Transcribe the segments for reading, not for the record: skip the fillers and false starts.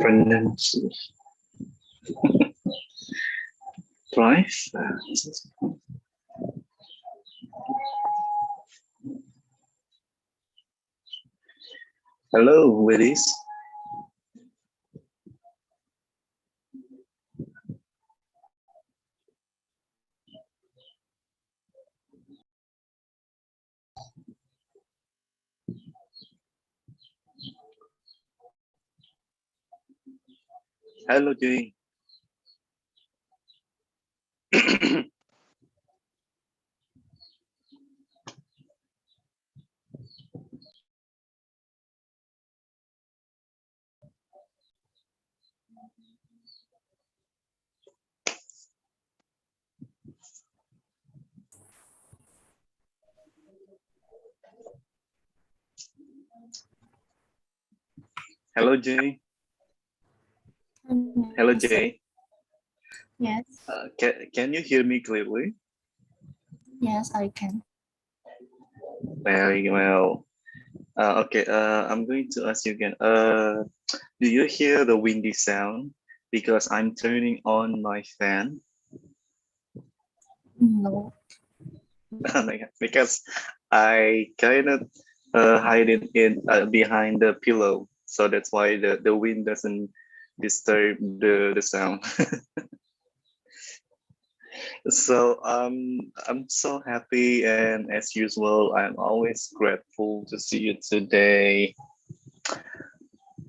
Pronunciation. Drive. Hello, Willis. Hello, Jay. Hello, Jay. Hello, Jay. Yes. Can you hear me clearly? Yes, I can. Very well. Okay, I'm going to ask you again. Do you hear the windy sound? Because I'm turning on my fan. No. Because I kind of hide it in behind the pillow, so that's why the wind doesn't disturb the sound. So I'm so happy, and as usual, I'm always grateful to see you today.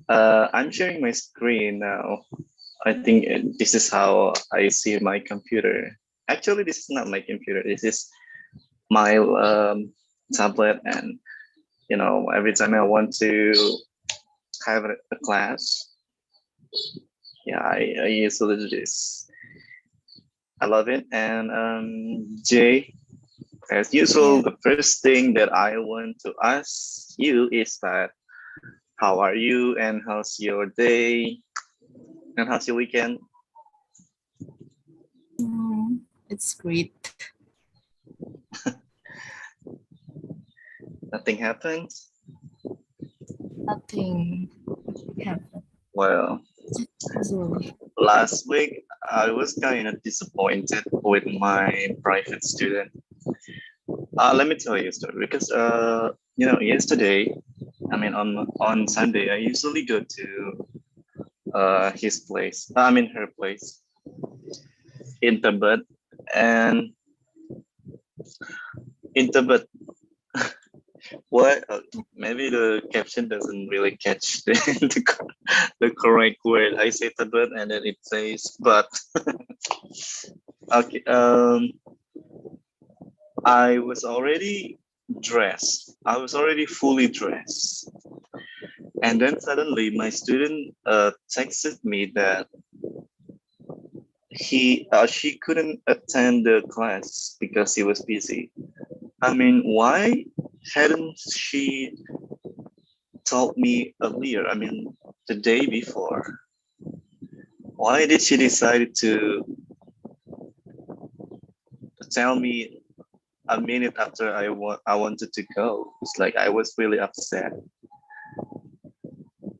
I'm sharing my screen now. I think this is how I see my computer. Actually, this is not my computer. This is my tablet, and you know, every time I want to have a class, yeah, I usually do this. I love it. And Jay, as usual, the first thing that I want to ask you is that how are you and how's your day and how's your weekend? It's great. Nothing happened? Nothing happened. Well, last week I was kind of disappointed with my private student. Let me tell you a story because you know, yesterday, I mean on Sunday, I usually go to his place. I mean her place in Tibet, and in Tibet, what? Maybe the caption doesn't really catch the correct word. I say Tibet, and then it says but. Okay. I was already dressed. I was already fully dressed. And then suddenly my student texted me that she couldn't attend the class because he was busy. I mean, why hadn't she told me earlier? I mean, the day before. Why did she decide to tell me a minute after I wanted to go? It's like I was really upset.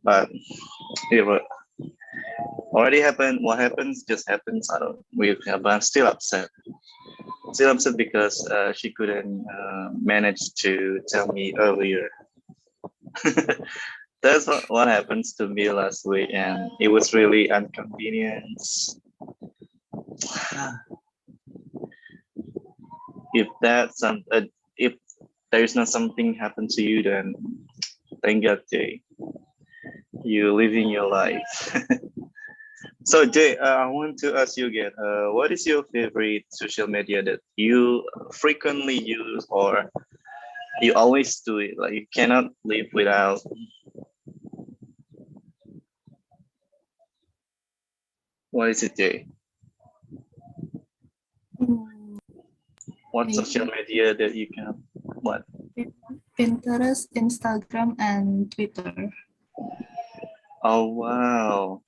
But already happened. What happens just happens. I don't. But I'm still upset. Still upset because she couldn't manage to tell me earlier. That's what happens to me last week, and it was really inconvenience. If if there is not something happen to you, then thank God, Jay, you living your life. So Jay, I want to ask you again. What is your favorite social media that you frequently use, or you always do it? Like you cannot live without. What is it, Jay? Mm, What social maybe media that you can? What? Pinterest, Instagram, and Twitter. Oh wow,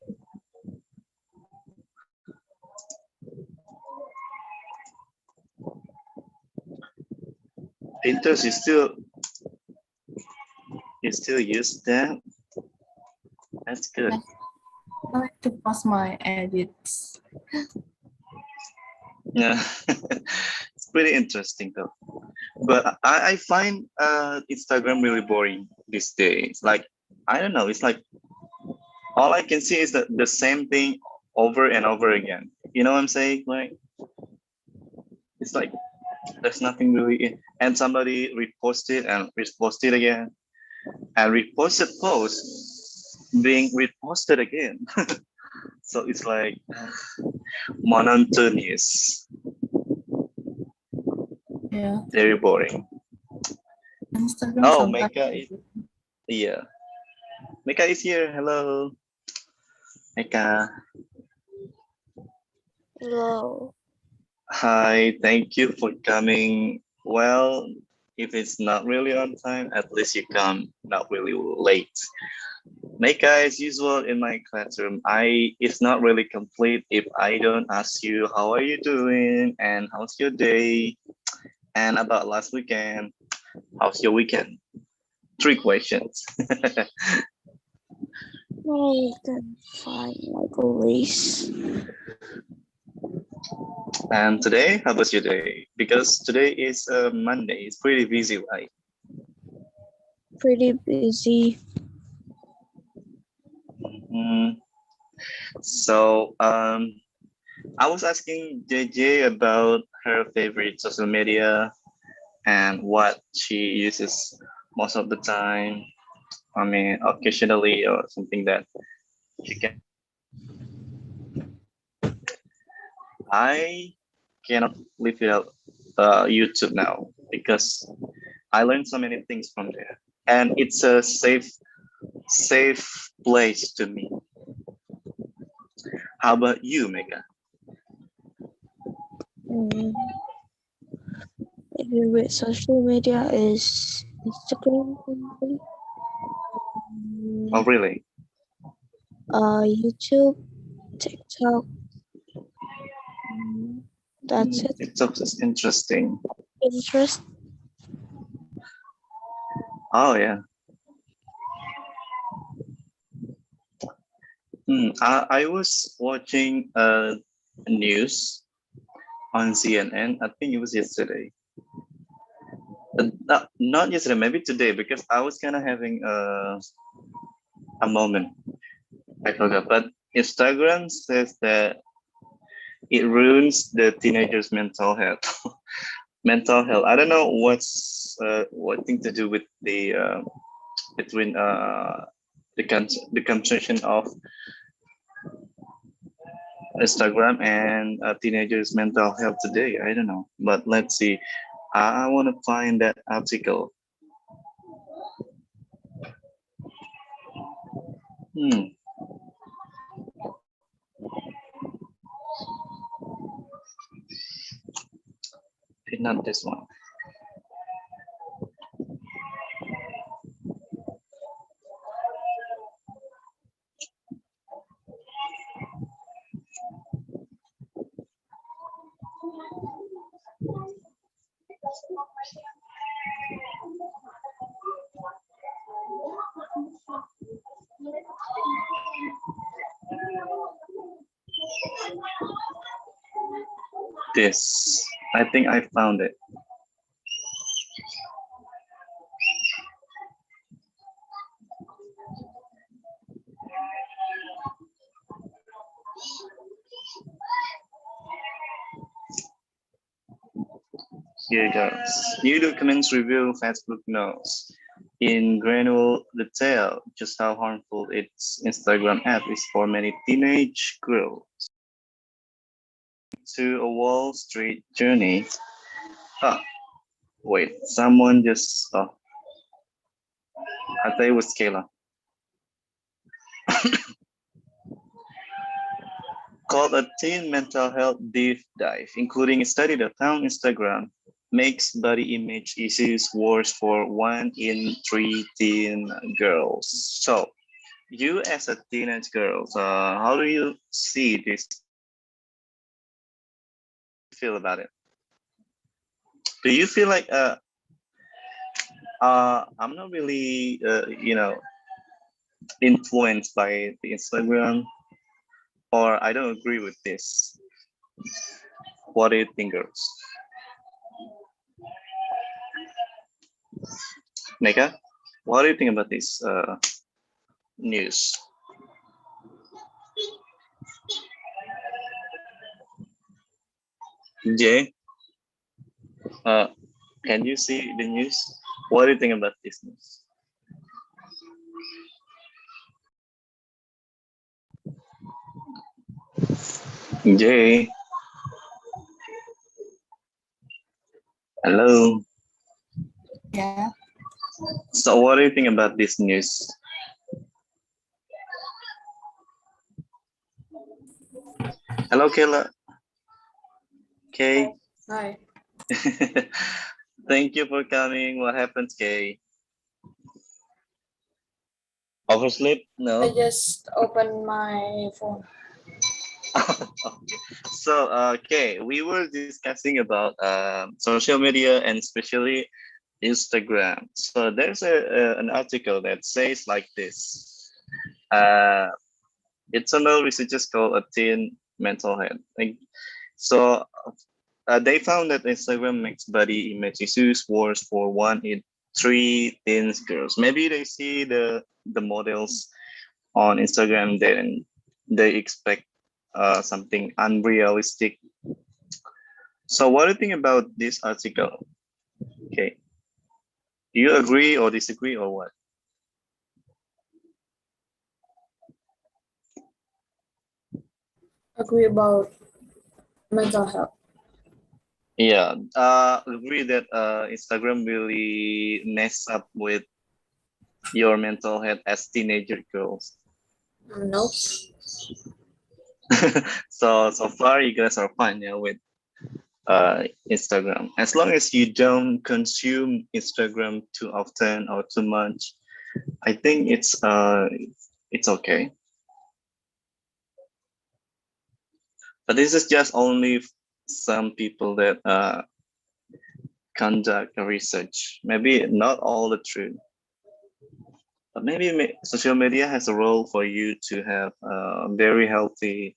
Pinterest you still use that? That's good. Yes, I like to post my edits. Yeah, it's pretty interesting though. But I find Instagram really boring these days. Like I don't know, it's like all I can see is the same thing over and over again. You know what I'm saying? Like it's like there's nothing really and somebody reposted and reposted again and reposted post being reposted again. So it's like monotonous, Yeah, very boring. Instagram Oh, sometimes. yeah, Meka is here. Hello, Meka. Hello. Hi, thank you for coming. Well, if it's not really on time, at least you come not really late. Meka, as usual in my classroom, it's not really complete if I don't ask you how are you doing and how's your day and about last weekend. How's your weekend? Three questions. Oh, then fine, like always. And today, how was your day? Because today is Monday. It's pretty busy, right? Pretty busy. Mm, so I was asking JJ about her favorite social media and what she uses most of the time. I mean, occasionally or something that she can. I cannot live without YouTube now because I learned so many things from there, and it's a safe place to me. How about you, Mega? Mm, my favorite social media is Instagram, probably. Oh, Mm, really? YouTube, TikTok. That's it. It's so interesting. Pinterest. Oh yeah. I was watching news on CNN. I think it was yesterday. Not yesterday, maybe today, because I was kind of having a moment. I forgot, but Instagram says that it ruins the teenagers' mental health. Mental health. I don't know what thing to do with the between the consumption of Instagram and teenagers' mental health today. I don't know, but let's see. I want to find that article. Hmm, not this one. this. I think I found it. Here goes. New documents reveal Facebook knows in granular detail just how harmful its Instagram app is for many teenage girls. To a Wall Street journey. Ah, wait, someone just. Oh, I thought it was Kayla. Called a teen mental health deep dive, including a study that found Instagram makes body image issues worse for 1 in 3 teen girls. So, you as a teenage girl, how do you see this? Feel about it? Do you feel like I'm not really influenced by the Instagram, or I don't agree with this? What do you think, girls? Mega, what do you think about this news? Jay, can you see the news? What do you think about this news? Jay, hello. Yeah. So what do you think about this news? Hello, Kayla. Kay. Hi. Thank you for coming. What happened, Kay? Oversleep? I No. just opened my phone. So, Kay, we were discussing about social media and especially Instagram. So there's an article that says like this. It's about researchers called a teen mental health. So they found that Instagram makes body image issues worse for 1 in 3 teen girls. Maybe they see the models on Instagram, then they expect something unrealistic. So what do you think about this article? Okay, do you agree or disagree or what? Agree about mental health. Yeah, agree that Instagram really mess up with your mental health as teenager girls. No. So far you guys are fine, yeah, with Instagram. As long as you don't consume Instagram too often or too much, I think it's okay. But this is just only some people that conduct research. Maybe not all the truth. But maybe social media has a role for you to have a very healthy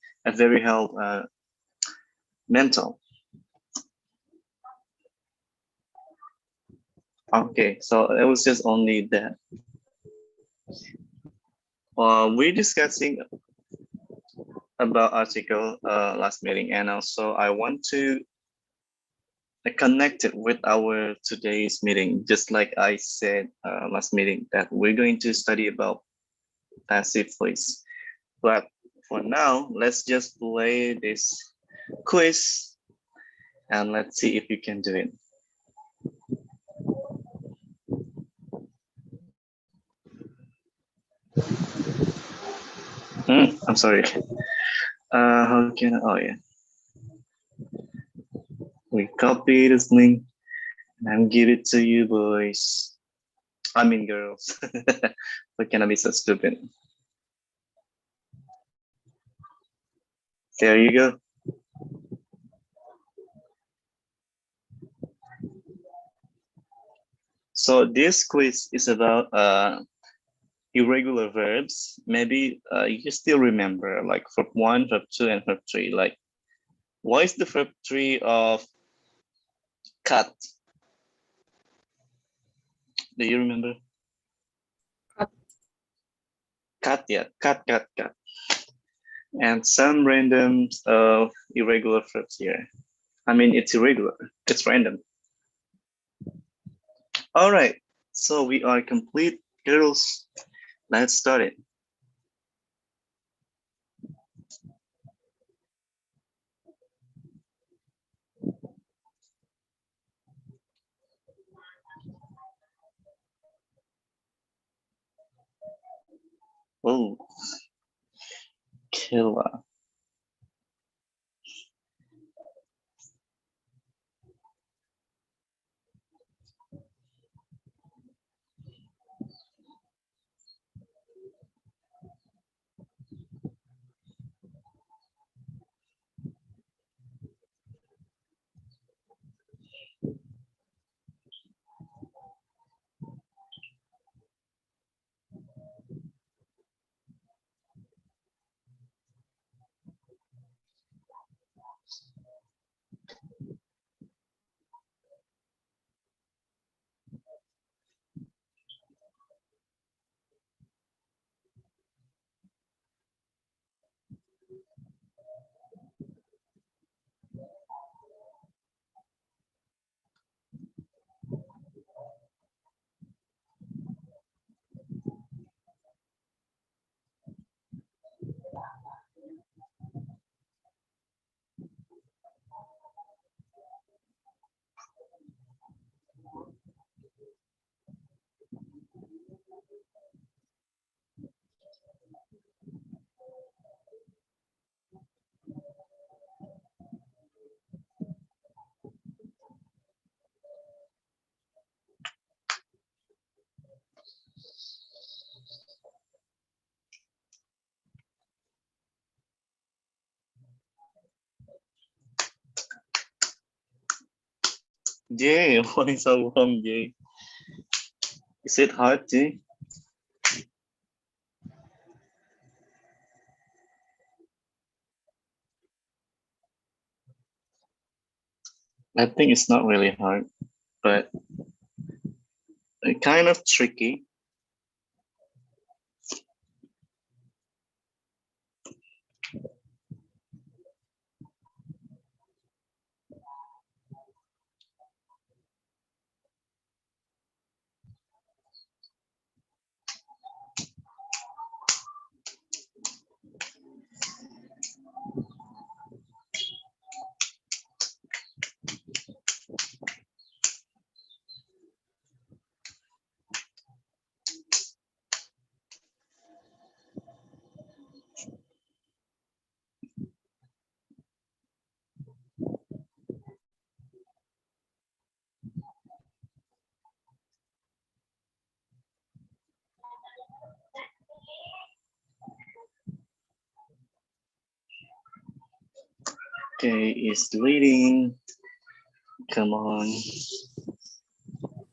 mental. Okay, so it was just only that. We're discussing about article last meeting, and also I want to connect it with our today's meeting. Just like I said last meeting, that we're going to study about passive voice. But for now, let's just play this quiz and let's see if you can do it. I'm sorry. How can I, oh yeah. We copy this link and I'm give it to you boys. I mean girls. Why can I be so stupid? There you go. So this quiz is about irregular verbs. Maybe you still remember like verb 1, verb 2, and verb 3. Like What is the verb tree of cut? Do you remember? Cut. Cut, yeah. Cut. And some random irregular verbs here. I mean, it's irregular. It's random. All right. So we are complete, girls. Let's start it. Oh, killer. Jay, what is so wrong, Jay? Is it hard, Jay? I think it's not really hard, but kind of tricky. Okay, it's deleting. Come on.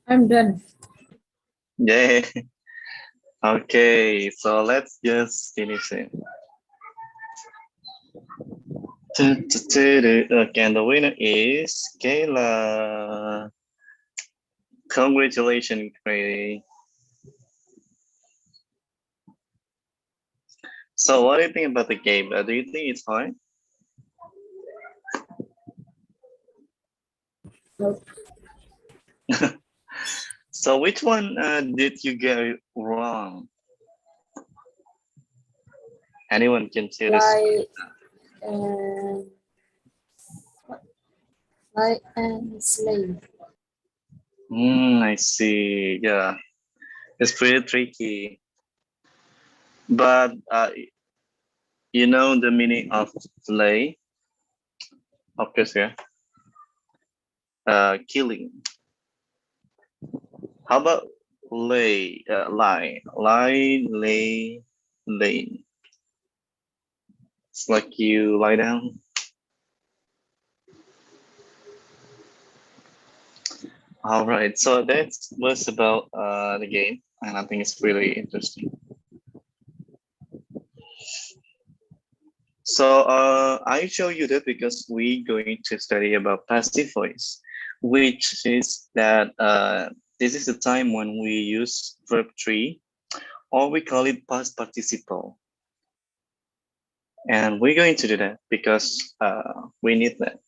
I'm done. Yeah. Okay, so let's just finish it. Okay, and the winner is Kayla. Congratulations, Gray. So what do you think about the game? Do you think it's hard? Nope. So which one did you get wrong? Anyone can say this. Fly and fly and slave. I see. Yeah, it's pretty tricky. But you know the meaning of slay? Of course, yeah. Killing. How about lay? Lie, lay. It's like you lie down. All right, so that was about the game, and I think it's really interesting. So I show you that because we're going to study about passive voice, which is that this is the time when we use verb tree, or we call it past participle. And we're going to do that because we need that.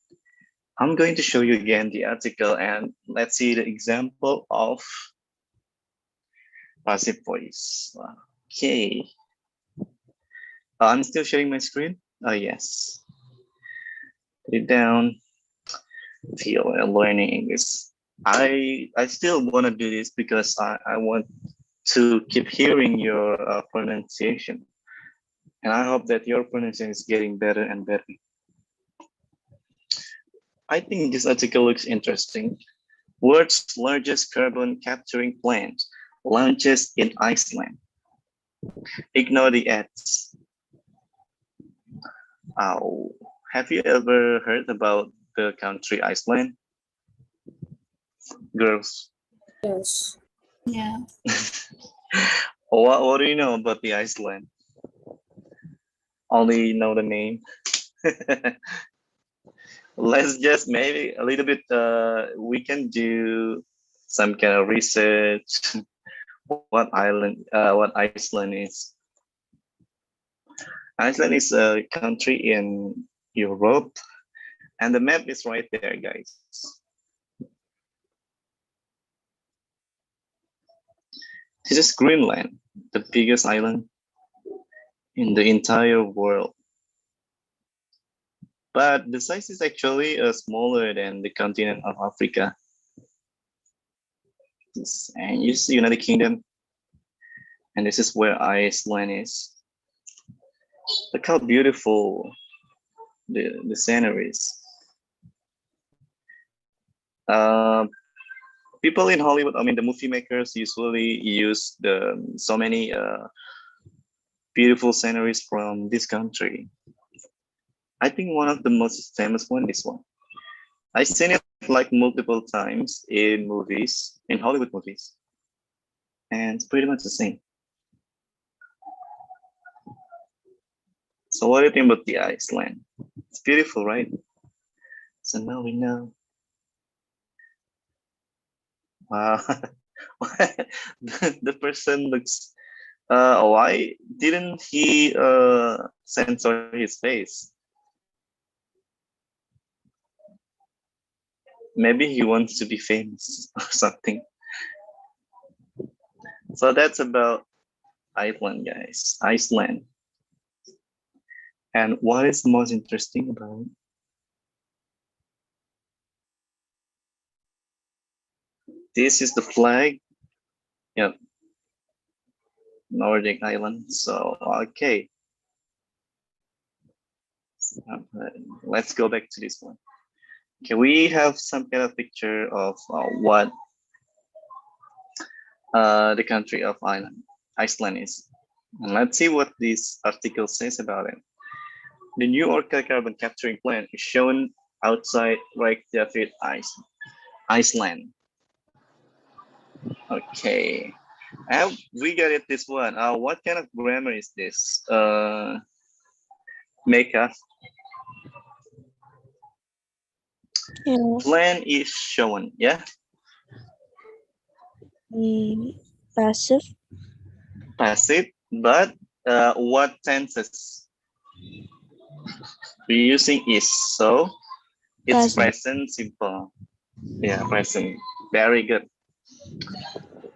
I'm going to show you again the article, and let's see the example of passive voice. Okay. I'm still sharing my screen. Oh, yes. Put it down. Feel learning English. I still want to do this because I want to keep hearing your pronunciation. And I hope that your pronunciation is getting better and better. I think this article looks interesting. World's largest carbon capturing plant launches in Iceland. Ignore the ads. Oh, have you ever heard about the country Iceland? Girls, Yes. Yeah. what do you know about the Iceland? Only know the name. Let's just maybe a little bit, we can do some kind of research what Iceland is. Iceland is a country in Europe, and the map is right there, guys. This is Greenland, the biggest island in the entire world. But the size is actually smaller than the continent of Africa. And you see United Kingdom, and this is where Iceland is. Look how beautiful the scenery is. Uh, People in Hollywood, I mean, the movie makers usually use so many beautiful sceneries from this country. I think one of the most famous one is one. I've seen it like multiple times in movies, in Hollywood movies, and it's pretty much the same. So what do you think about the Iceland? It's beautiful, right? So now we know. Wow. The person looks, why didn't he censor his face? Maybe he wants to be famous or something. So that's about Iceland, guys. Iceland. And what is most interesting about it? This is the flag. Yep. Nordic island. So, okay. Let's go back to this one. Okay, we have some kind of picture of what the country of Iceland is. And let's see what this article says about it. The new Orca carbon capturing plant is shown outside Reykjavik, Iceland. Okay. We got it this one. What kind of grammar is this? Mecca. Yeah. Plan is shown, yeah? Passive. Passive, but what tenses? We're using is, so it's Present. present simple. Yeah, present. Very good.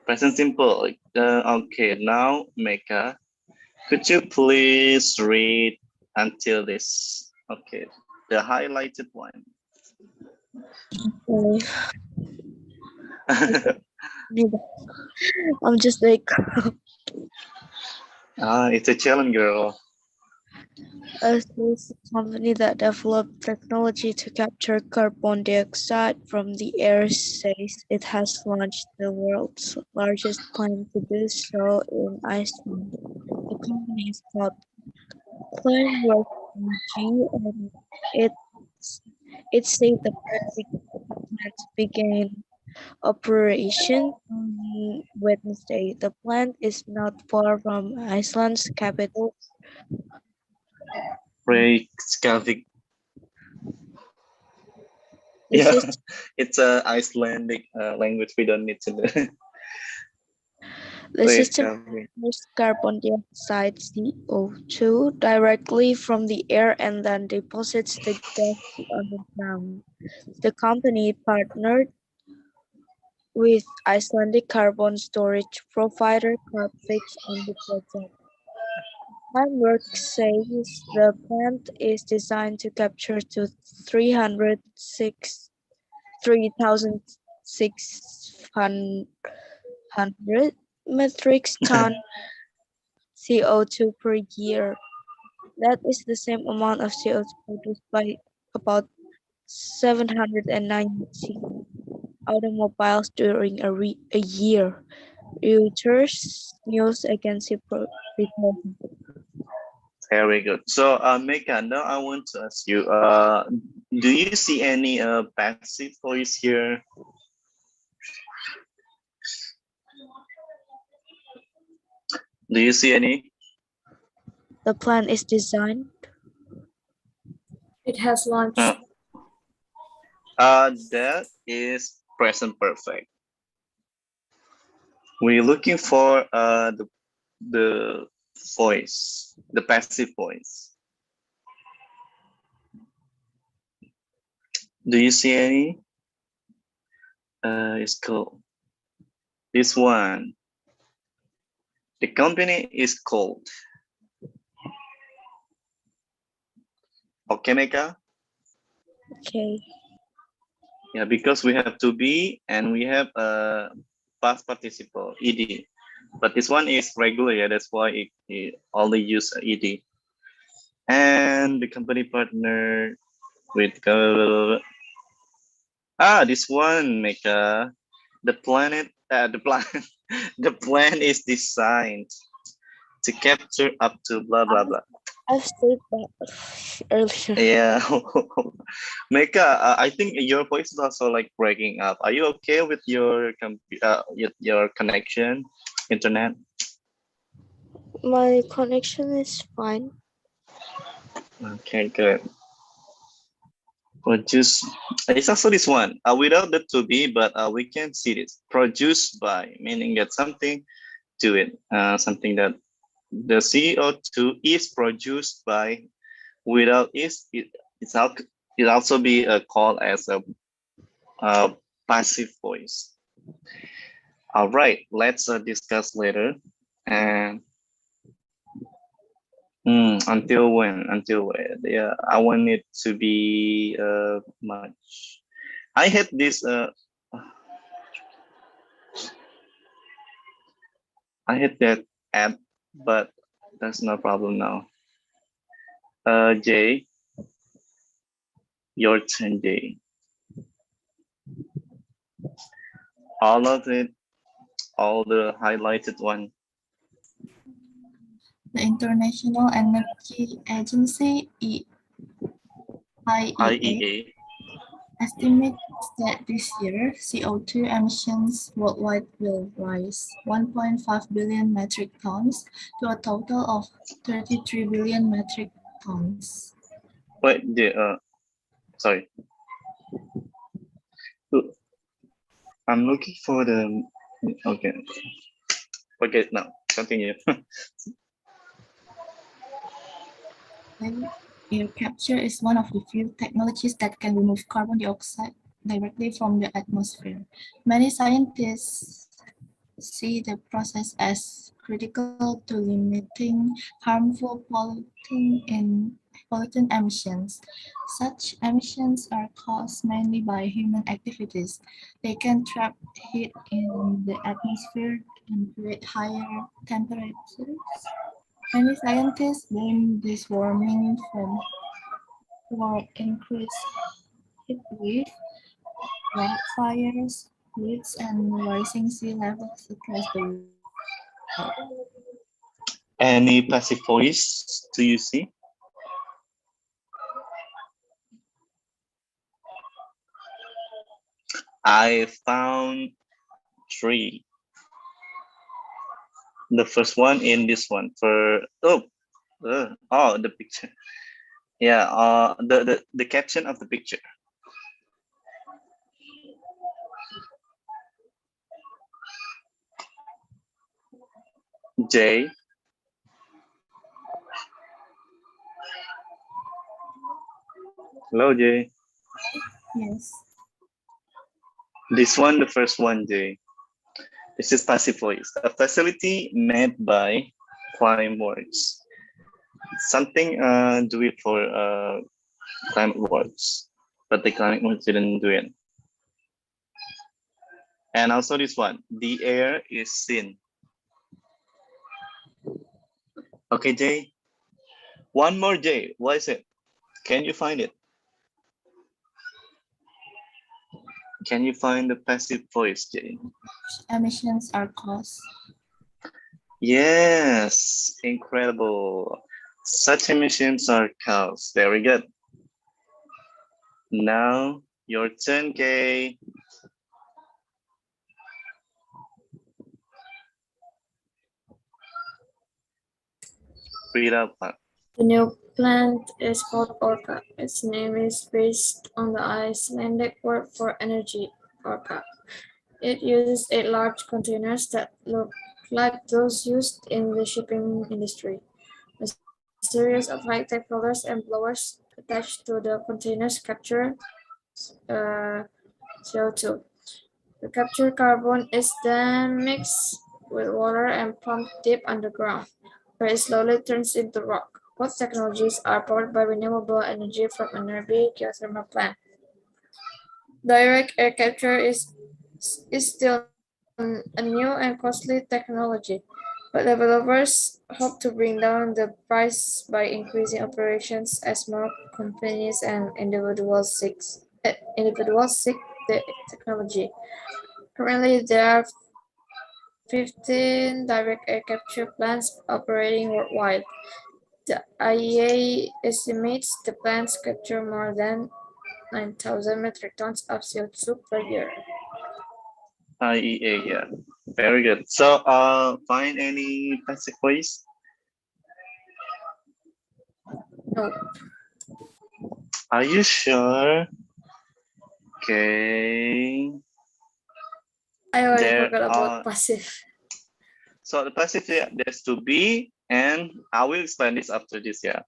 Present simple. Okay, now Mecca, could you please read until this? Okay, the highlighted one. I'm just like It's a challenge, girl. a space company that developed technology to capture carbon dioxide from the air says it has launched the world's largest plant to do so in Iceland. The company is called Clean Work Energy, and it said the plant began operation on Wednesday. The plant is not far from Iceland's capital, Reykjavik. The Yeah, system, it's a Icelandic language. We don't need to know. the system Reykjavik. captures carbon dioxide CO2 directly from the air and then deposits the gas underground. The company partnered with Icelandic carbon storage provider Carbfix on the project. Timework says the plant is designed to capture to 306,600 metric ton CO2 per year. That is the same amount of CO2 produced by about 790 automobiles during a year. Reuters news agency reported. Very good. So, Meka, now I want to ask you, do you see any passive voice here? Do you see any? The plan is designed. It has launched. Uh, that is present perfect. We're looking for the voice, the passive voice. Do you see any? It's cool. This one. The company is called. Okay, Meka? Okay. Yeah, because we have to be and we have a past participle ed, but this one is regular. Yeah, that's why it only use ed. And the company partner with this one, Meka. The planet, the plan, the plan is designed to capture up to blah blah blah. I've said that earlier. Yeah, Meka, I think your voice is also like breaking up. Are you okay with your your connection, internet? My connection is fine. Okay, good. Produce. It's also this one. Without the to be, but we can see this. Produced by, meaning that something to it, something that the CO2 is produced by. Without is it also be called as a passive voice. All right, let's discuss later. And until when? Until when? Yeah, I want it to be much. I had this. I had that app, but that's no problem now. Jay, your turn, Jay. All of it, all the highlighted one. The International Energy Agency, IEA, IEA. estimates that this year CO2 emissions worldwide will rise 1.5 billion metric tons to a total of 33 billion metric tons. Wait, sorry. I'm looking for the. Okay. Forget now. Continue. Air capture is one of the few technologies that can remove carbon dioxide directly from the atmosphere. Many scientists see the process as critical to limiting harmful pollutant emissions. Such emissions are caused mainly by human activities. They can trap heat in the atmosphere and create higher temperatures. Many scientists blame this warming for increased heat wave, wildfires, floods, and rising sea levels across the world. Any passive voice do you see? I found three. The first one in this one for the picture. Yeah, the caption of the picture. Jay, hello Jay. Yes. This one, the first one, Jay. This is passive voice. A facility made by climate works. Something do it for climate works, but the climate works didn't do it. And also this one, the air is thin. Okay, Jay. One more, Jay. What is it? Can you find it? Can you find the passive voice, Jay? Emissions are caused. Yes, incredible. Such emissions are caused. Very good. Now your turn, Kay. Read up. The new plant is called Orca. Its name is based on the Icelandic word for energy, Orca. It uses 8 large containers that look like those used in the shipping industry. A series of high-tech rollers and blowers attached to the containers capture CO2. The captured carbon is then mixed with water and pumped deep underground, where it slowly turns into rock. Both technologies are powered by renewable energy from a nearby geothermal plant. Direct air capture is still a new and costly technology, but developers hope to bring down the price by increasing operations as more companies and individuals seek the technology. Currently, there are 15 direct air capture plants operating worldwide. The IEA estimates the plants capture more than 9,000 metric tons of CO2 per year. IEA, yeah. Very good. So, find any passive voice? No, Are you sure? Okay. I already There forgot are, about passive. so the passive, yeah, there's to be, and I will explain this after this, yeah.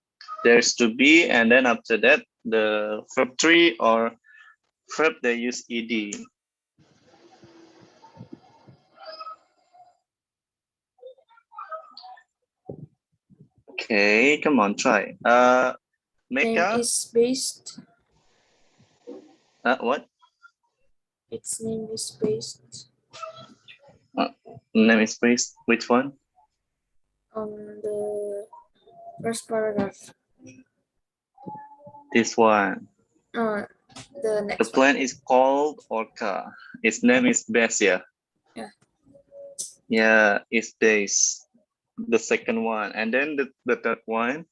There's to be, and then after that, the verb three or verb they use ed. Okay, come on, try. Name Mecca, is based. what? Its name is based Uh, Name is space. Which one? on the first paragraph. This one. Uh, the The next one. plant is called Orca. Its name is Bessia. Yeah. Yeah, it's this. The second one. And then the third one.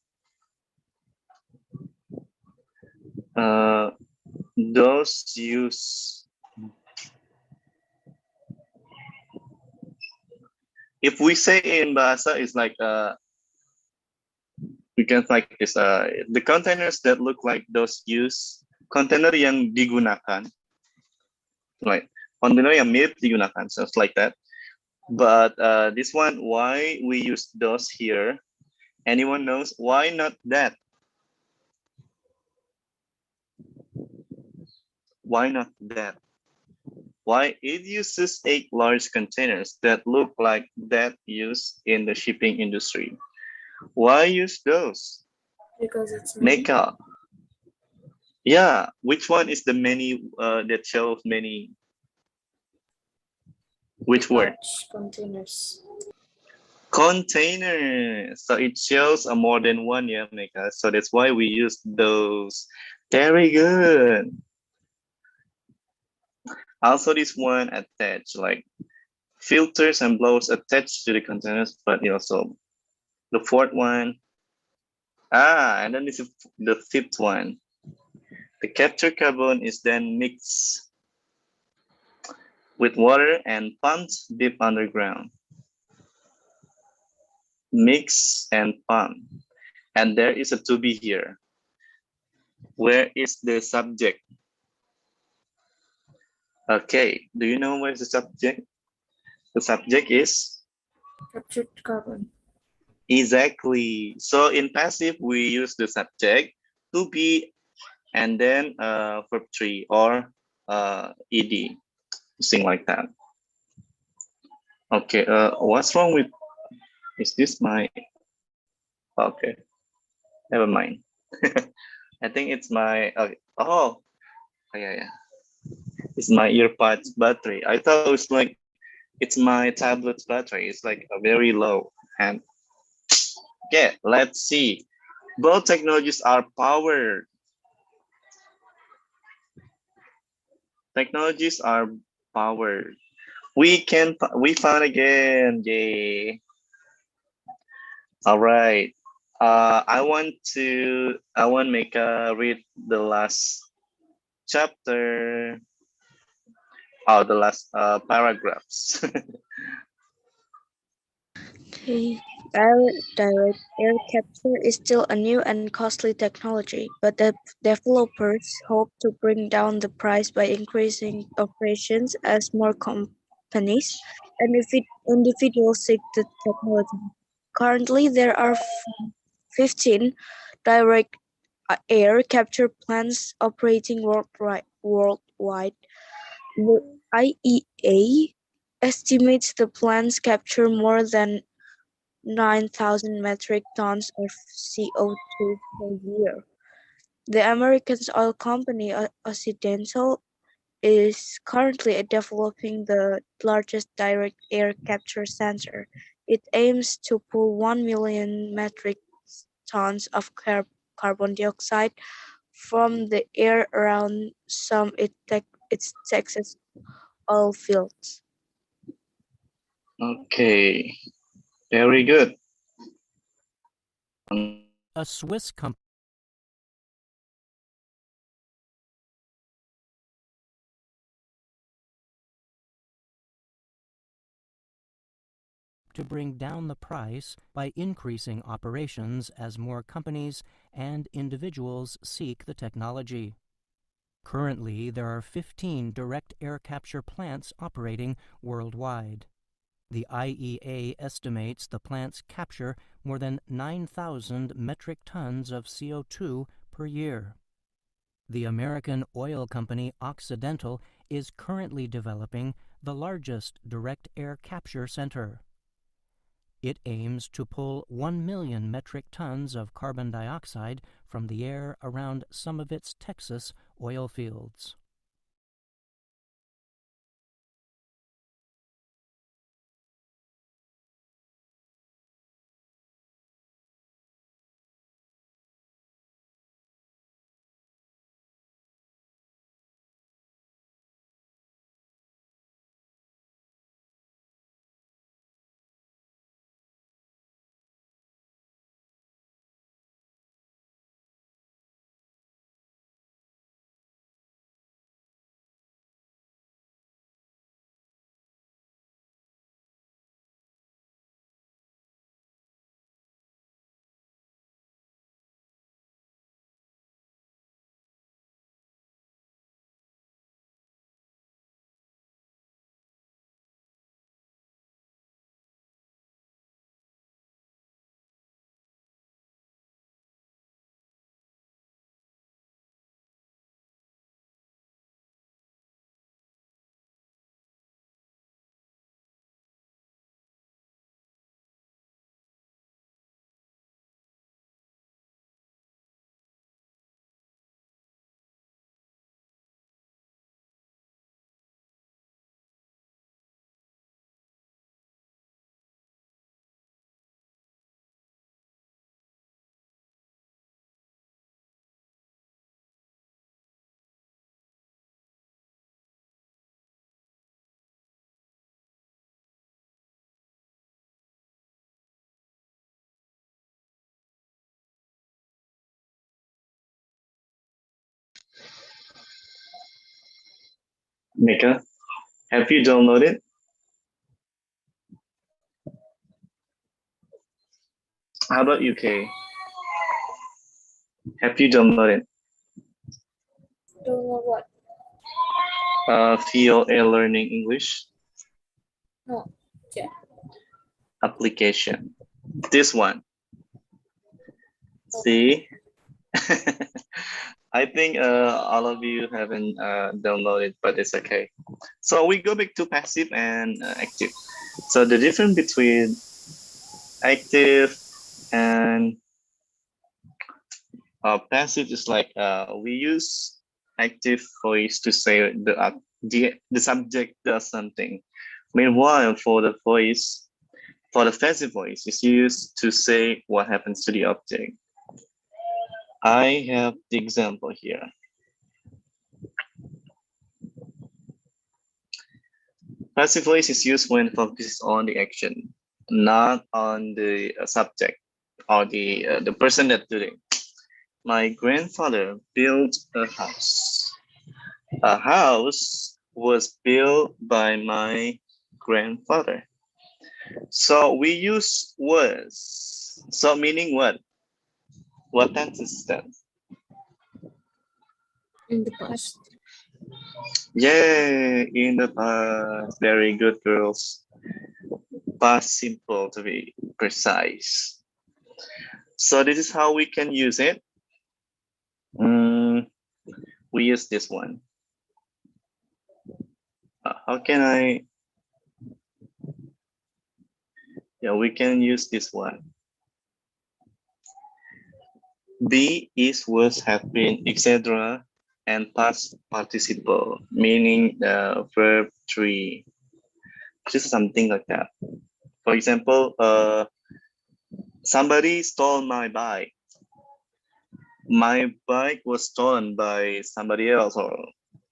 Uh, those use. If we say in Bahasa, it's like we can like this. The containers that look like those use container yang digunakan, like container yang mirip digunakan, so it's like that. But this one, why we use those here? Anyone knows why not that? Why not that? Why it uses 8 large containers that look like that used in the shipping industry? Why use those? Because it's many Makeup. Yeah, which one is the many that shows many? Which word? large containers. Container. So it shows a more than one, yeah, Meka. So that's why we use those. Very good. Also, this one attached, like filters and blowers attached to the containers, but also the fourth one. And then this is the fifth one. The captured carbon is then mixed with water and pumped deep underground. Mix and pump. And there is a to be here. Where is the subject? Okay, do you know where's the subject? The subject is Captured carbon. exactly. So in passive, we use the subject to be and then verb 3 or ed, something like that. Okay, what's wrong with, is this my, okay, never mind. I think it's my, okay. Oh, yeah. It's my earbuds battery. I thought it was like, it's my tablet's battery. It's like a very low. And yeah, let's see. Both technologies are powered. Technologies are powered. We found again. Yay. All right. I want Mika read the last chapter. Oh, the last paragraphs. Okay. Direct air capture is still a new and costly technology, but the developers hope to bring down the price by increasing operations as more companies and individuals seek the technology. Currently, there are 15 direct air capture plants operating worldwide. The IEA estimates the plants capture more than 9,000 metric tons of CO2 per year. The American oil company Occidental is currently developing the largest direct air capture center. It aims to pull 1 million metric tons of carbon dioxide from the air around its Texas oil fields. Okay, very good. A Swiss company to bring down the price by increasing operations as more companies and individuals seek the technology. Currently, there are 15 direct air capture plants operating worldwide. The IEA estimates the plants capture more than 9,000 metric tons of CO2 per year. The American oil company Occidental is currently developing the largest direct air capture center. It aims to pull 1 million metric tons of carbon dioxide from the air around some of its Texas oil fields. Mika, have you downloaded? How about UK? Have you downloaded? Download what? VOA Learning English No. Yeah. application. This one. See? I think all of you haven't downloaded, but it's okay. So we go back to passive and active. So the difference between active and passive is like we use active voice to say the subject does something. Meanwhile, for the passive voice is used to say what happens to the object. I have the example here. Passive voice is used when focused on the action, not on the subject or the person that did it. My grandfather built a house. A house was built by my grandfather. So we use was. So meaning what? What tense is that? In the past. Yeah, in the past. Very good, girls. Past simple to be precise. So this is how we can use it. We use this one. How can I? Yeah, we can use this one. Be, is, was, have been, etc. and past participle, meaning the verb three. Just something like that. For example, somebody stole my bike. My bike was stolen by somebody else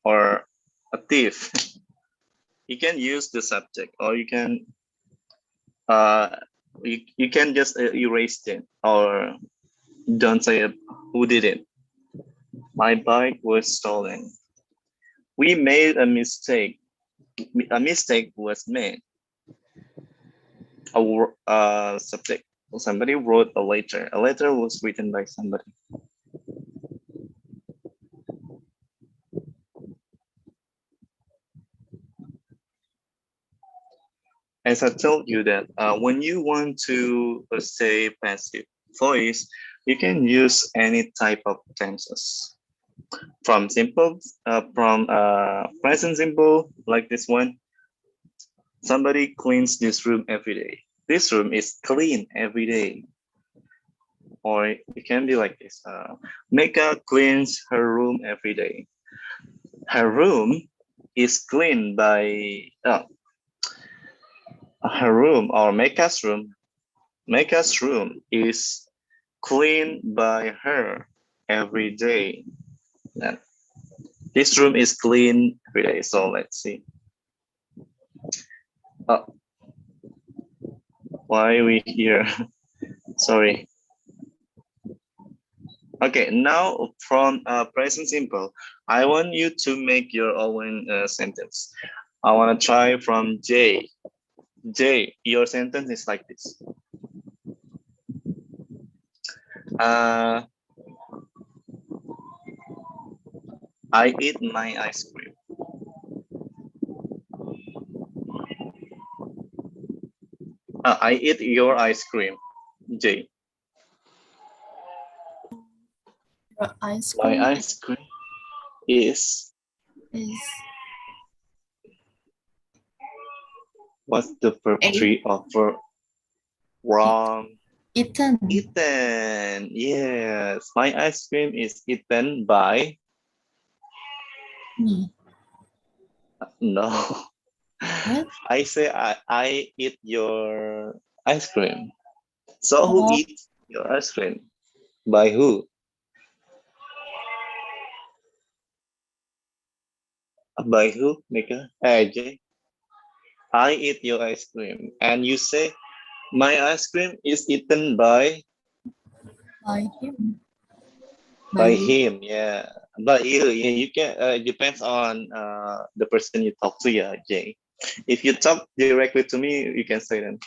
or a thief. You can use the subject, or you can you can just erase it, or don't say who did it. My bike was stolen. We made a mistake. A mistake was made. A subject. Somebody wrote a letter. A letter was written by somebody. As I told you that when you want to say passive voice, you can use any type of tenses. From simple, from present simple, like this one. Somebody cleans this room every day. This room is clean every day. Or it can be like this. Meka cleans her room every day. Her room is cleaned by her room, or Meka's room. Meka's room is cleaned by her every day. And this room is clean every day. So let's see. Why are we here? Sorry. Okay, now from present simple, I want you to make your own sentence. I want to try from J. J, your sentence is like this. I eat my ice cream. I eat your ice cream, J. Your ice My cream ice cream is. is What's the verb ate, tree of verb? Wrong. eaten. Eaten. Yes, my ice cream is eaten by. Me. No. What? I say I eat your ice cream. So who Oh, eats your ice cream? By who? By who, Mika? Jay. I eat your ice cream. And you say, my ice cream is eaten by by him. By you. him. Yeah. By you. Yeah, you can, it depends on the person you talk to, yeah, Jay. If you talk directly to me, you can say then,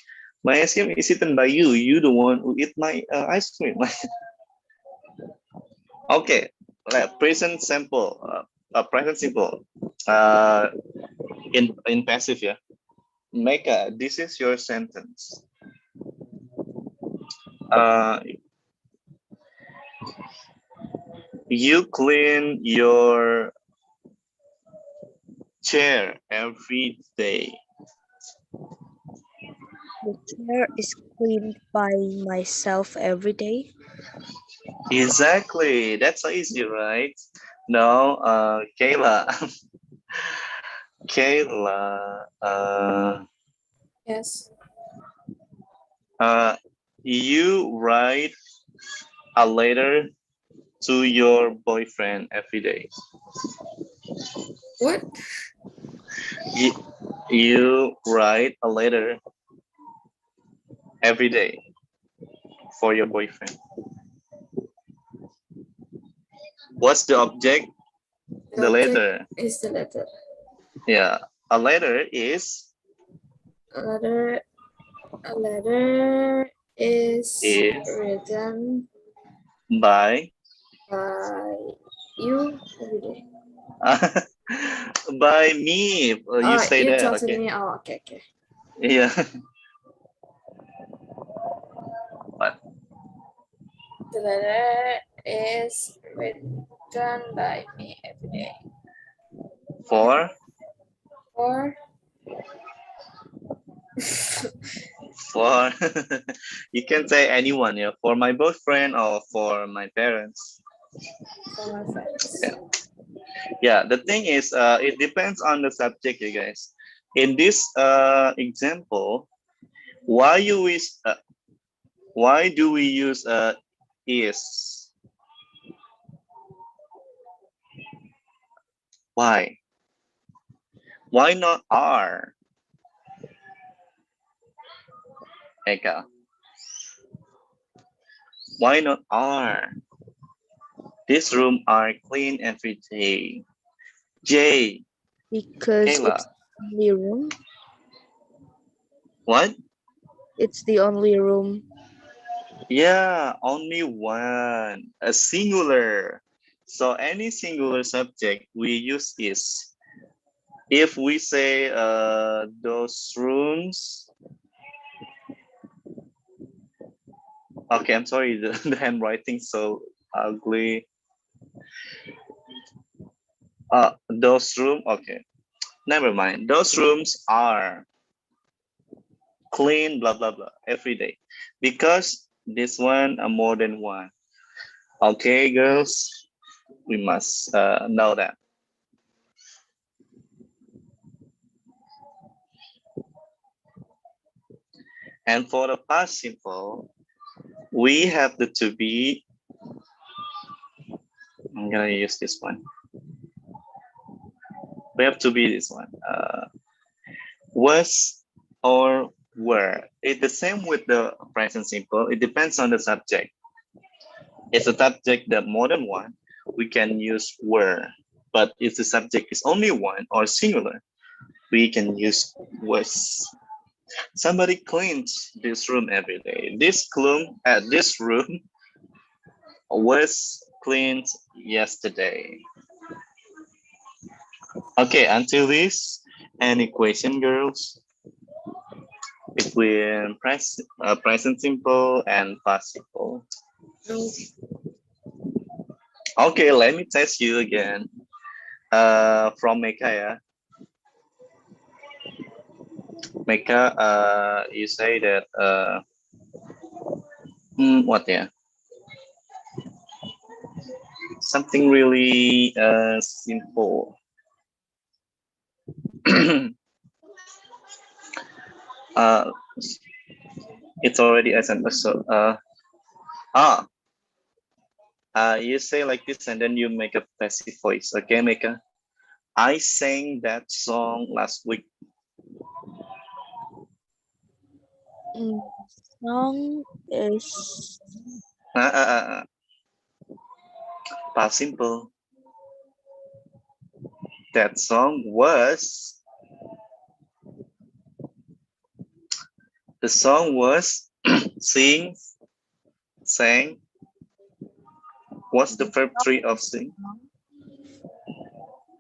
my ice cream is eaten by you. You the one who eat my ice cream. Okay, present simple. present simple. In passive, yeah. Mecca, this is your sentence. You clean your chair every day. The chair is cleaned by myself every day. Exactly. That's so easy, right? No, Kayla. Kayla, Yes. uh, you write a letter to your boyfriend every day. What? You, you write a letter every day for your boyfriend. What's the object? The The object letter. is the letter. Yeah, a letter is A letter. A letter is is written by by you every day. by me. You Oh, say you that, told okay? me. Oh, okay, okay. Yeah. But The letter is written by me every day. for Or for you can say anyone, yeah, for my boyfriend or for my parents. for my friends. Yeah. Yeah, the thing is, it depends on the subject, you guys. In this example, why you is why do we use is? Why? Why not are? Eka, why not are? This room are clean every day. J, Because Kayla, it's the only room. what? It's the only room. Yeah, only one, a singular. So any singular subject we use is. If we say those rooms, okay, I'm sorry, the handwriting so ugly. Those room, okay, never mind. Those rooms are clean, blah blah blah, every day, because this one are more than one. Okay, girls, we must know that. And for the past simple, we have the to be. I'm gonna use this one. We have to be this one. Was or were. It's the same with the present simple. It depends on the subject. If the subject that more than one, we can use were. But if the subject is only one or singular, we can use was. Somebody cleans this room every day. This room was cleaned yesterday. Okay, until this, any question, girls? Between present simple and past simple. No. Okay, let me test you again. From Meka, Meka, you say that what, yeah, something really simple. uh, it's already SMS. So ah, you say like this and then you make a passive voice. Okay, Meka. I sang that song last week. Song is Uh, Past simple. That song was. The song was sing, sang. What's the the verb song three of is sing?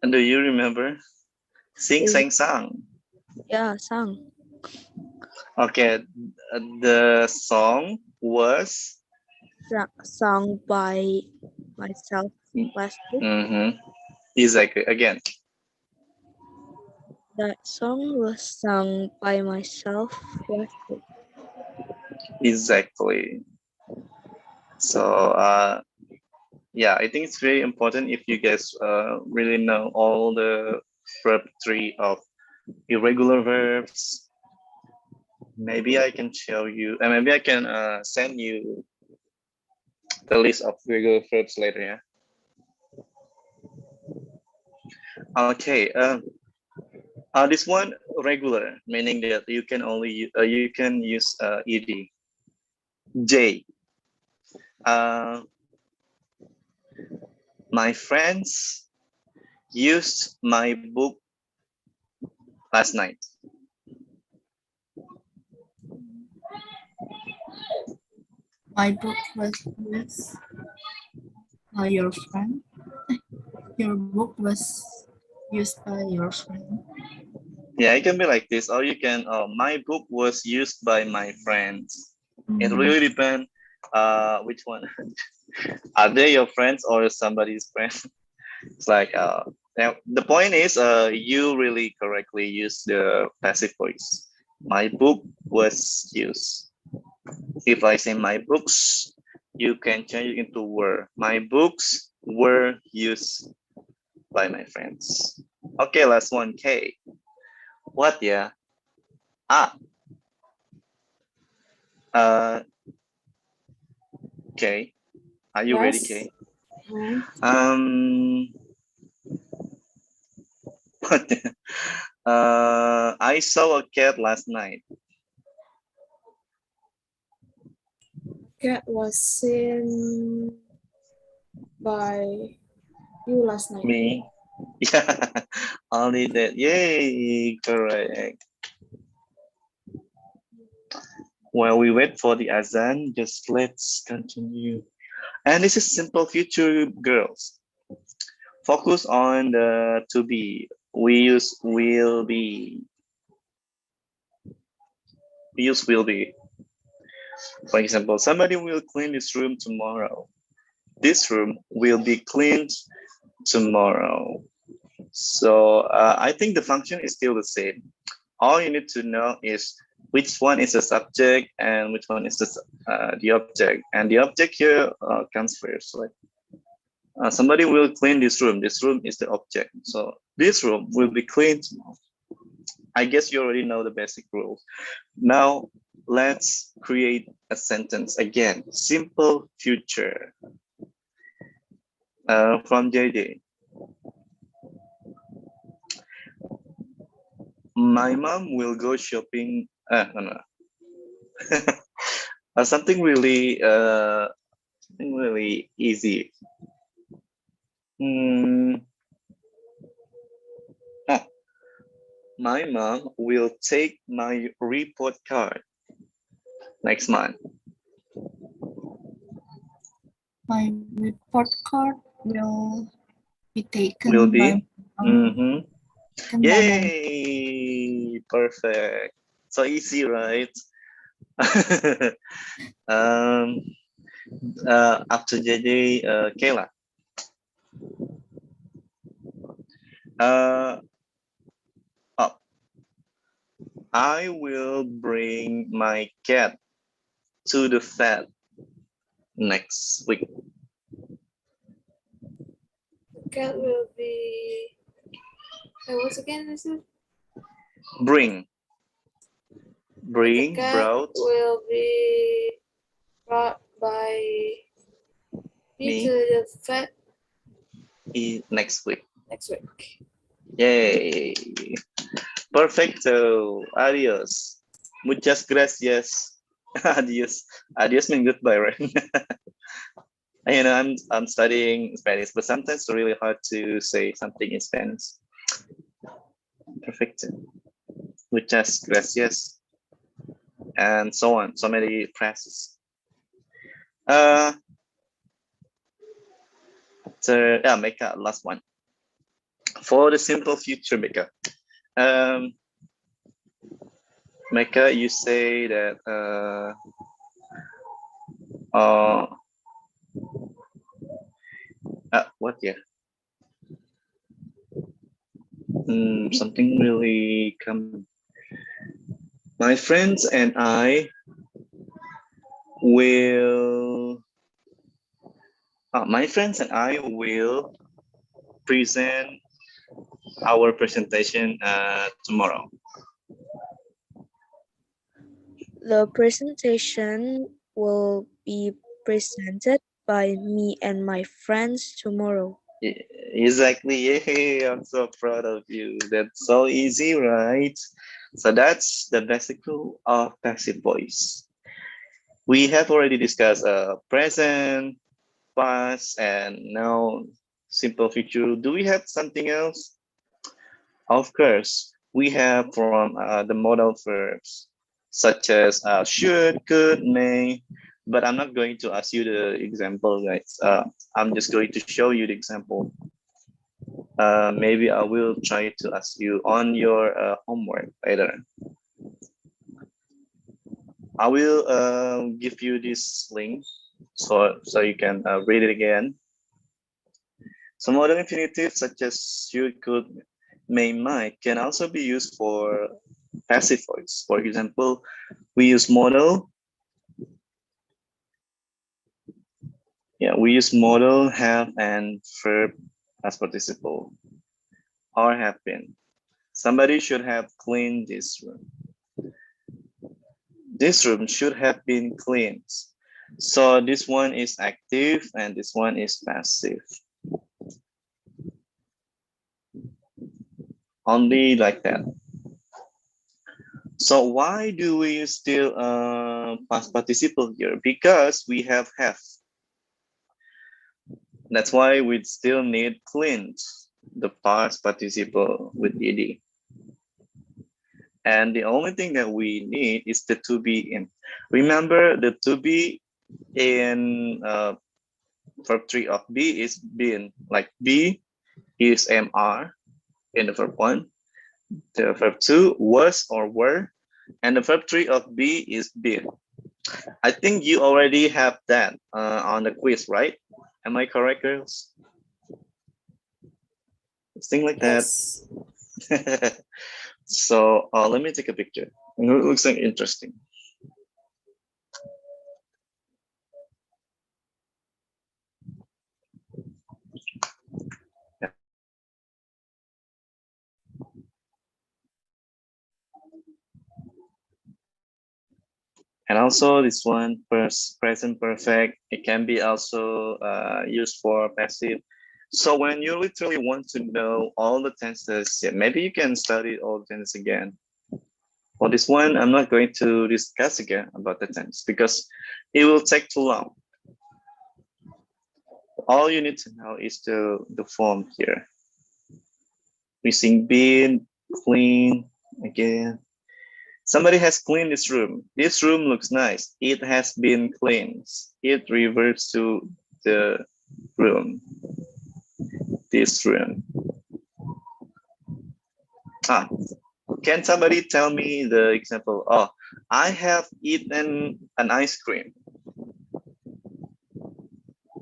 And do you remember? Sing, Is sang, sang. yeah, sang. Okay, the song was. Sung by myself last week. Mm-hmm. Exactly. Again. That song was sung by myself last week. Exactly. So yeah, I think it's very important if you guys really know all the verb tree of irregular verbs. Maybe I can show you, and maybe I can send you the list of regular verbs later. Yeah. Okay. This one regular, meaning that you can only you can use ed. J. Uh, my friends used my book last night. My book was used by your friend. Your book was used by your friend. Yeah, it can be like this, or you can. My book was used by my friends. It Mm, really depends. Which one? Are they your friends or somebody's friend? It's like now the point is you really correctly use the passive voice. My book was used. If I say my books, you can change it into were. My books were used by my friends. Okay, last one. K. What? Yeah. Ah. Uh. K. Are you ready, Yes. K? Hmm. What? I saw a cat last night. Cat was seen by you last night. Me. Yeah. Only that. Yay. Correct. While we wait for the azan, just let's continue. And this is simple future girls. Focus on the to be. We use will be. We use will be. For example, somebody will clean this room tomorrow. This room will be cleaned tomorrow. So I think the function is still the same. All you need to know is which one is the subject and which one is the object. And the object here comes first. Like somebody will clean this room. This room is the object. So this room will be cleaned tomorrow. I guess you already know the basic rules. Now let's create a sentence again. Simple future from JJ. My mom will go shopping. No, no. Something really easy. Hmm. Ah, my mom will take my report card next month. my report card will be Will taken by be. Mm-hmm. taken by my Yay! Perfect. So easy, right? um. After JJ, Kayla. Uh. Oh, I will bring my cat to the vet next week. The cat will be. What's again? Is it? Bring. The Bring, cat brought will be brought by me to me the vet next week. next week. Yay. Perfecto. Adios. Muchas gracias. Adios. Adios means goodbye, right? I'm studying Spanish, but sometimes it's really hard to say something in Spanish. Perfecto. Muchas gracias. And so on. So many phrases. Make a last one. For the simple future, Mecca. Um, Mecca, you say that uh, what? Yeah, something really common. My friends and I will. My friends and I will present our presentation tomorrow. The presentation will be presented by me and my friends tomorrow. Exactly. Yay, I'm so proud of you. That's so easy, right? So that's the basic rule of passive voice. We have already discussed present, past, and now simple future. Do we have something else? Of course, we have from the modal verbs such as should, could, may, but I'm not going to ask you the example, guys. I'm just going to show you the example. Maybe I will try to ask you on your homework later. I will give you this link so you can read it again. So modal infinitives such as should, could, may, might can also be used for passive voice. For example, we use modal. Yeah, we use modal, have, and verb as participle or have been. Somebody should have cleaned this room. This room should have been cleaned. So this one is active and this one is passive. Only like that. So why do we still past participle here? Because we have. That's why we still need cleaned, the past participle with ed. And the only thing that we need is the to be in. Remember, the to be in verb 3 of be is been. Like be is mr in the verb 1. The verb 2 was or were. And the verb 3 of be is been. I think you already have that on the quiz, right? Am I correct, girls? Thing like that. Yes. So let me take a picture. It looks like interesting. And also this one, present perfect, it can be also used for passive. So when you literally want to know all the tenses, yeah, maybe you can study all the tenses again. For this one, I'm not going to discuss again about the tense because it will take too long. All you need to know is the form here. Missing bin, clean, again. Somebody has cleaned this room. This room looks nice. It has been cleaned. It reverts to the room. This room. Can somebody tell me the example? Oh, I have eaten an ice cream.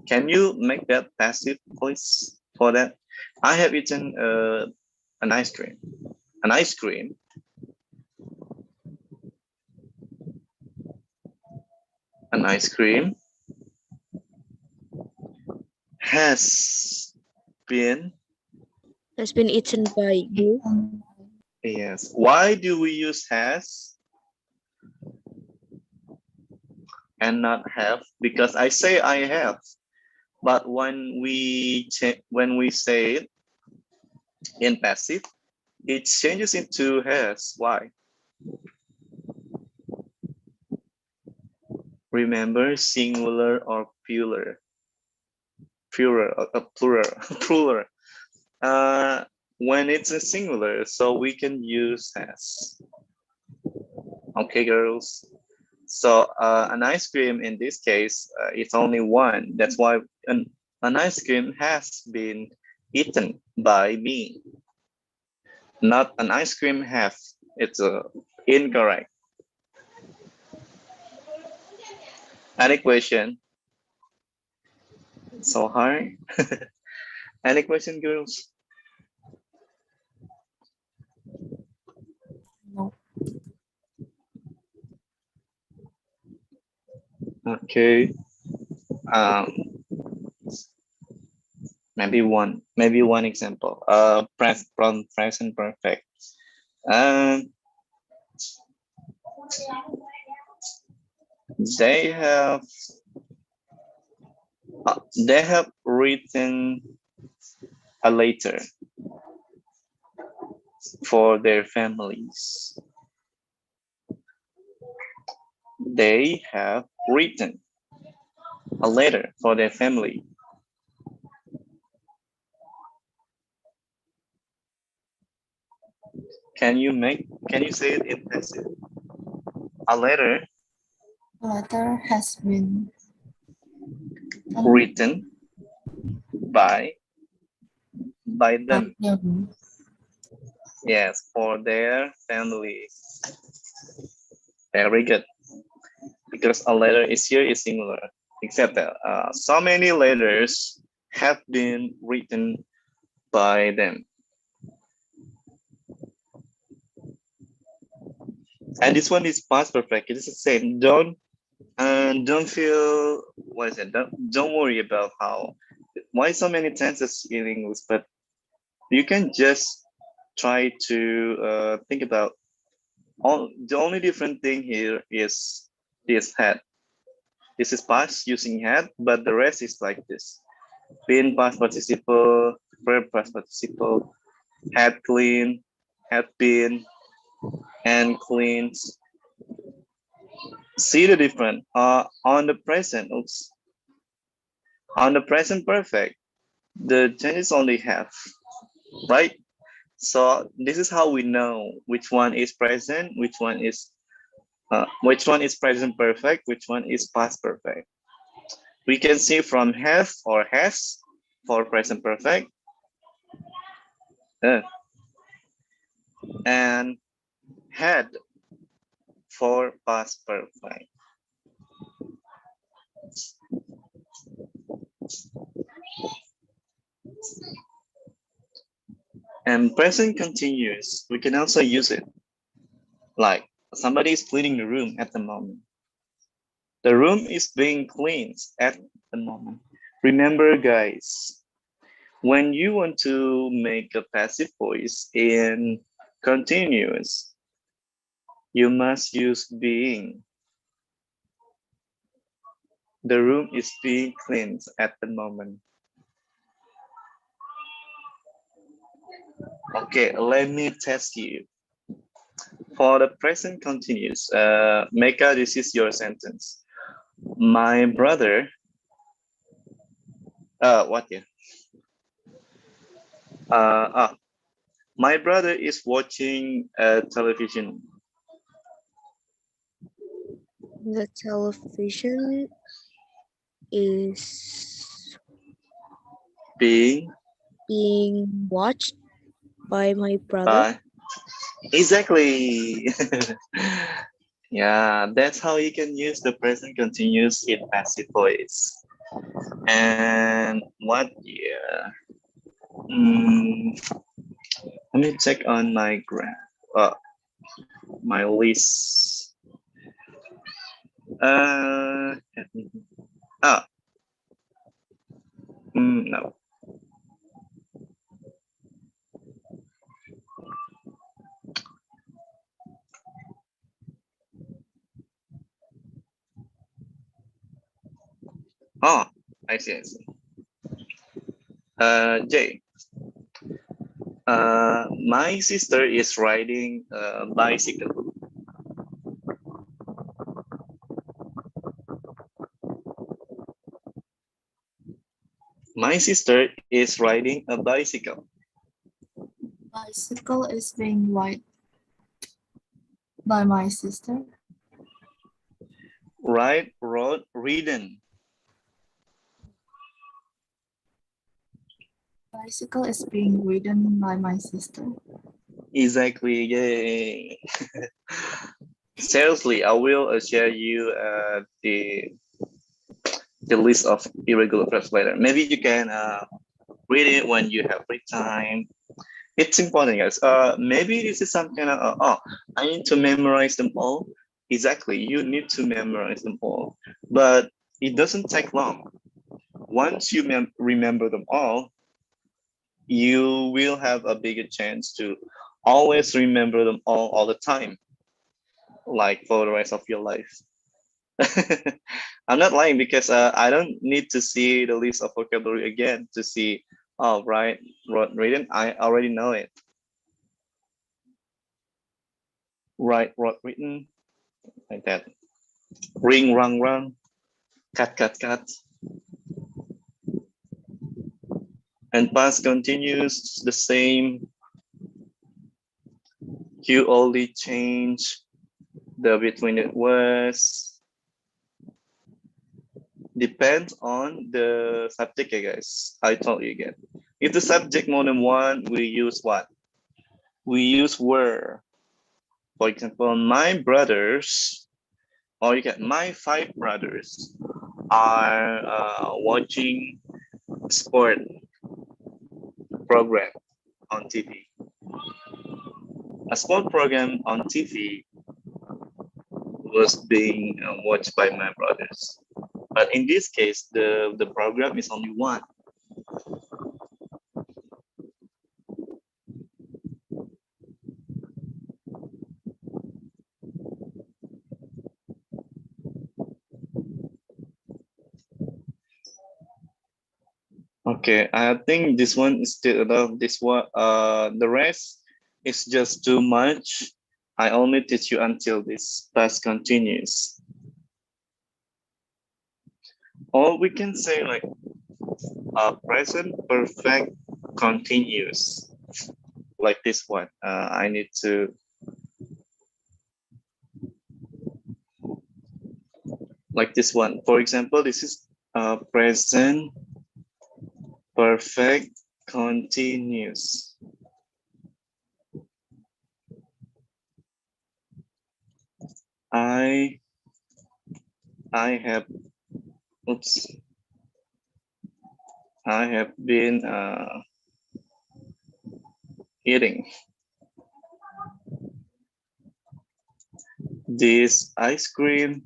Can you make that passive voice for that? I have eaten an ice cream. An ice cream. An ice cream has been eaten by you. Yes. Why do we use has and not have? Because I say I have, but when we say it in passive, it changes into has. Why? Remember singular or plural, plural, plural. When it's a singular, so we can use has. Okay, girls. So an ice cream in this case, it's only one. That's why an ice cream has been eaten by me. Not an ice cream have. It's incorrect. Any question? It's so hard. Any question, girls? No. Okay. Um, maybe one example. Present perfect. Um, they have they have written a letter for their families. They have written a letter for their family. Can you say it in passive? A letter The letter has been written by them. them. Yes, for their family. Very good. Because a letter is here is singular, except that so many letters have been written by them. And this one is past perfect. It is the same. Don't feel what is it? Don't worry about why so many tenses in English, but you can just try to think about the only different thing here is this had. This is past using had, but the rest is like this. Been past participle, verb past participle, had clean, had been, and cleans. See the difference. On the present, on the present perfect, the changes only have, right? So this is how we know which one is present, which one is present perfect, which one is past perfect. We can see from have or has for present perfect, and had for past perfect. And present continuous, we can also use it. Like somebody is cleaning the room at the moment. The room is being cleaned at the moment. Remember, guys, when you want to make a passive voice in continuous, you must use being. The room is being cleaned at the moment. Okay, let me test you. For the present continuous, Mecca, this is your sentence. My brother, what yeah? My brother is watching television. The television is Being watched by my brother. Exactly. Yeah, that's how you can use the present continuous in passive voice. And what yeah? Let me check on my graph. My list. Uh, ah, no. Oh, I see. Jay. My sister is riding a bicycle. My sister is riding a bicycle. Bicycle is being ride by my sister. Ride, rode, ridden. Bicycle is being ridden by my sister. Exactly. Yay. Seriously, I will share you the list of irregular verbs later. Maybe you can read it when you have free time. It's important, guys. Maybe this is some kind of oh, I need to memorize them all. Exactly, you need to memorize them all, but it doesn't take long. Once you remember them all, you will have a bigger chance to always remember them all the time, like for the rest of your life. I'm not lying because I don't need to see the list of vocabulary again to see, oh, right, written, I already know it. Right, written, like that. Ring, run, cut. And past continues the same. You only change the between it was. Depends on the subject, guys. I told you again. If the subject more than one, we use what? We use were. For example, my brothers, or you get my 5 brothers are watching sport program on TV. A sport program on TV was being watched by my brothers. But in this case, the program is only one. Okay, I think this one is still enough. This one, the rest is just too much. I only teach you until this past continues. Or we can say like present perfect continuous, like this one. I need to like this one. For example, this is present perfect continuous. I have, oops, I have been eating this ice cream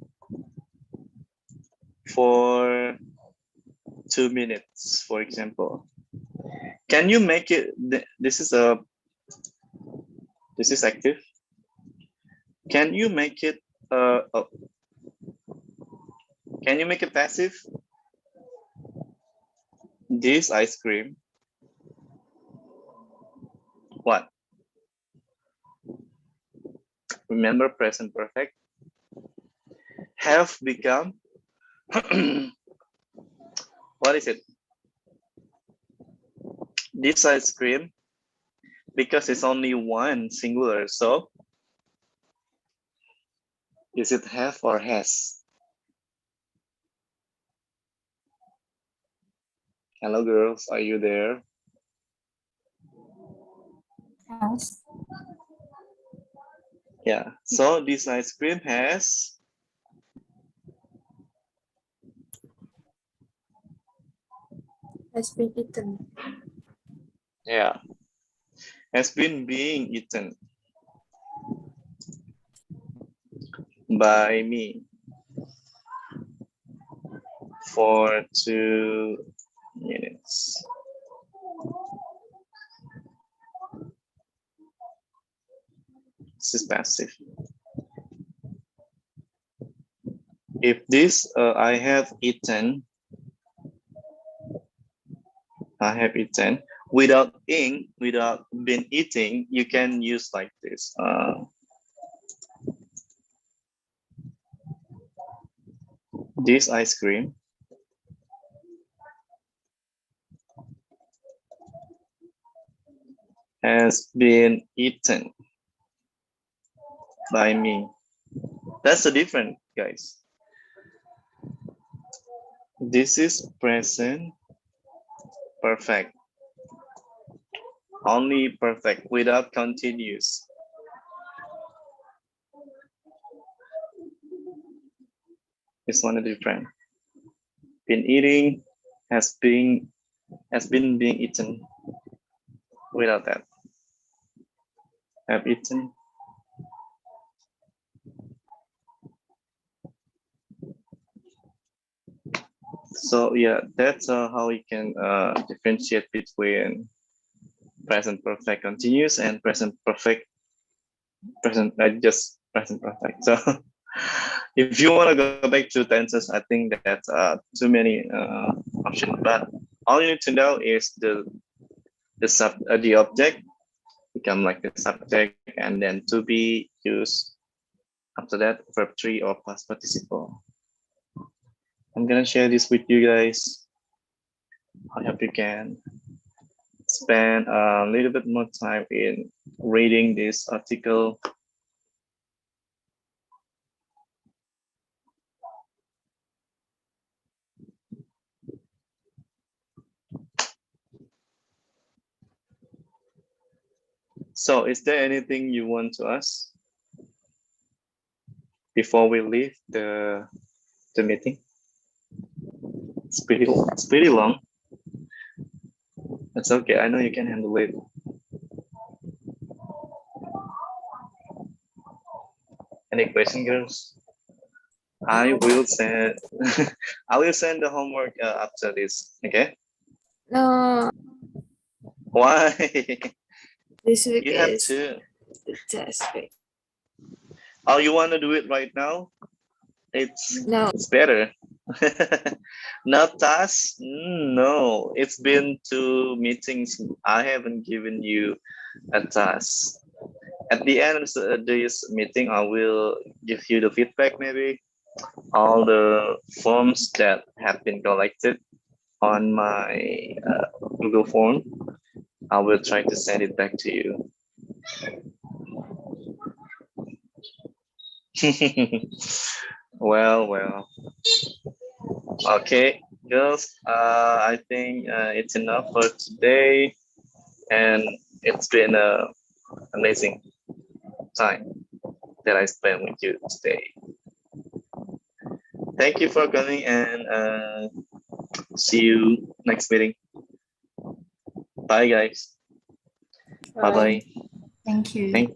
for 2 minutes, for example. Can you make it, this is active. Can you make it, can you make it passive? This ice cream, what? Remember present perfect? Have become, what is it? This ice cream, because it's only one singular, so is it have or has? Hello girls, are you there? Has. Yeah, so this ice cream has Been eaten. yeah, has been being eaten by me for 2 minutes. This is passive. If this I have eaten without ing, without been eating, you can use like this. This ice cream has been eaten by me. That's the difference, guys. This is present perfect. Only perfect without continuous. This one is different. Been eating, has been being eaten. Without that. Have eaten. So yeah, that's how we can differentiate between present perfect continuous and present perfect just present perfect. So if you want to go back to tenses, I think that's too many options. But all you need to know is the object become like the subject, and then to be used after that verb 3 or past participle. I'm gonna share this with you guys. I hope you can spend a little bit more time in reading this article. So is there anything you want to ask before we leave the meeting? It's pretty long. That's okay. I know you can handle it. Any question, girls? I will send I will send the homework after this. Okay? No, Why? this week You have is to. the test week. Oh, you want to do it right now? It's No, better. Not task? No, it's been 2 meetings. I haven't given you a task. At the end of this meeting, I will give you the feedback, maybe all the forms that have been collected on my Google form. I will try to send it back to you. Well. Okay, girls. I think it's enough for today, and it's been a amazing time that I spent with you today. Thank you for coming, and see you next meeting. Bye, guys. Bye bye. Thank you. Thank you.